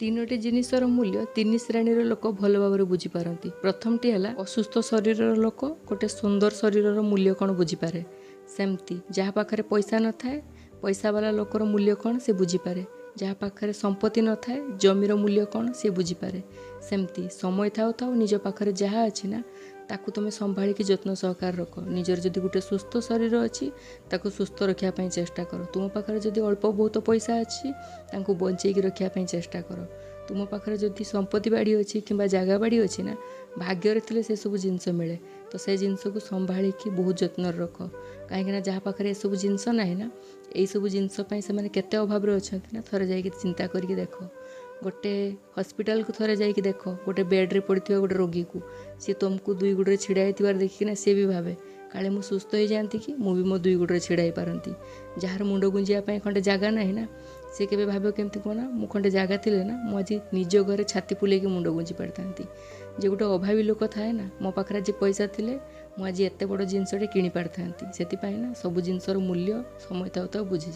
ତିନୋଟି ଜିନିଷର ମୂଲ୍ୟ ତିନି ଶ୍ରେଣୀର ଲୋକ ଭଲ ଭାବରେ ବୁଝିପାରନ୍ତି। ପ୍ରଥମଟି ହେଲା ଅସୁସ୍ଥ ଶରୀରର ଲୋକ ଗୋଟେ ସୁନ୍ଦର ଶରୀରର ମୂଲ୍ୟ କ'ଣ ବୁଝିପାରେ। ସେମିତି ଯାହା ପାଖରେ ପଇସା ନଥାଏ ପଇସା ବାଲା ଲୋକର ମୂଲ୍ୟ କ'ଣ ସେ ବୁଝିପାରେ। ଯାହା ପାଖରେ ସମ୍ପତ୍ତି ନଥାଏ ଜମିର ମୂଲ୍ୟ କ'ଣ ସେ ବୁଝିପାରେ। ସେମିତି ସମୟ ଥାଉ ଥାଉ ନିଜ ପାଖରେ ଯାହା ଅଛି ନା ତାକୁ ତୁମେ ସମ୍ଭାଳିକି ଯତ୍ନ ସହକାର ରଖ। ନିଜର ଯଦି ଗୋଟେ ସୁସ୍ଥ ଶରୀର ଅଛି ତାକୁ ସୁସ୍ଥ ରଖିବା ପାଇଁ ଚେଷ୍ଟା କର। ତୁମ ପାଖରେ ଯଦି ଅଳ୍ପ ବହୁତ ପଇସା ଅଛି ତାଙ୍କୁ ବଞ୍ଚେଇକି ରଖିବା ପାଇଁ ଚେଷ୍ଟା କର। ତୁମ ପାଖରେ ଯଦି ସମ୍ପତ୍ତି ବାଡ଼ି ଅଛି କିମ୍ବା ଜାଗା ବାଡ଼ି ଅଛି ନା ଭାଗ୍ୟରେ ଥିଲେ ସେସବୁ ଜିନିଷ ମିଳେ। ତ ସେ ଜିନିଷକୁ ସମ୍ଭାଳିକି ବହୁତ ଯତ୍ନରେ ରଖ। କାହିଁକିନା ଯାହା ପାଖରେ ଏସବୁ ଜିନିଷ ନାହିଁ ନା ଏଇସବୁ ଜିନିଷ ପାଇଁ ସେମାନେ କେତେ ଅଭାବରେ ଅଛନ୍ତି ନା ଥରେ ଯାଇକି ଚିନ୍ତା କରିକି ଦେଖ। ଗୋଟେ ହସ୍ପିଟାଲକୁ ଥରେ ଯାଇକି ଦେଖ ଗୋଟେ ବେଡ଼୍ରେ ପଡ଼ିଥିବା ଗୋଟେ ରୋଗୀକୁ ସିଏ ତୁମକୁ ଦୁଇ ଗୋଡ଼ରେ ଛିଡ଼ା ହେଇଥିବାର ଦେଖିକିନା ସିଏ ବି ଭାବେ କାଳେ ମୁଁ ସୁସ୍ଥ ହେଇଯାଆନ୍ତି କି ମୁଁ ବି ମୋ ଦୁଇ ଗୋଡ଼ରେ ଛିଡ଼ା ହେଇପାରନ୍ତି। ଯାହାର ମୁଣ୍ଡ ଗୁଞ୍ଜିବା ପାଇଁ ଖଣ୍ଡେ ଜାଗା ନାହିଁ ନା ସେ କେବେ ଭାବିବ କେମିତି କ'ଣ ମୁଁ ଖଣ୍ଡେ ଜାଗା ଥିଲେ ନା ମୁଁ ଆଜି ନିଜ ଘରେ ଛାତି ଫୁଲେଇକି ମୁଣ୍ଡ ଗୁଞ୍ଜି ପାରିଥାନ୍ତି। ଯେ ଗୋଟେ ଅଭାବୀ ଲୋକ ଥାଏ ନା ମୋ ପାଖରେ ଆଜି ପଇସା ଥିଲେ ମୁଁ ଆଜି ଏତେ ବଡ଼ ଜିନିଷଟେ କିଣି ପାରିଥାନ୍ତି। ସେଥିପାଇଁ ନା ସବୁ ଜିନିଷର ମୂଲ୍ୟ ସମୟ ଥାଉ ଥାଉ ବୁଝିଯାଏ।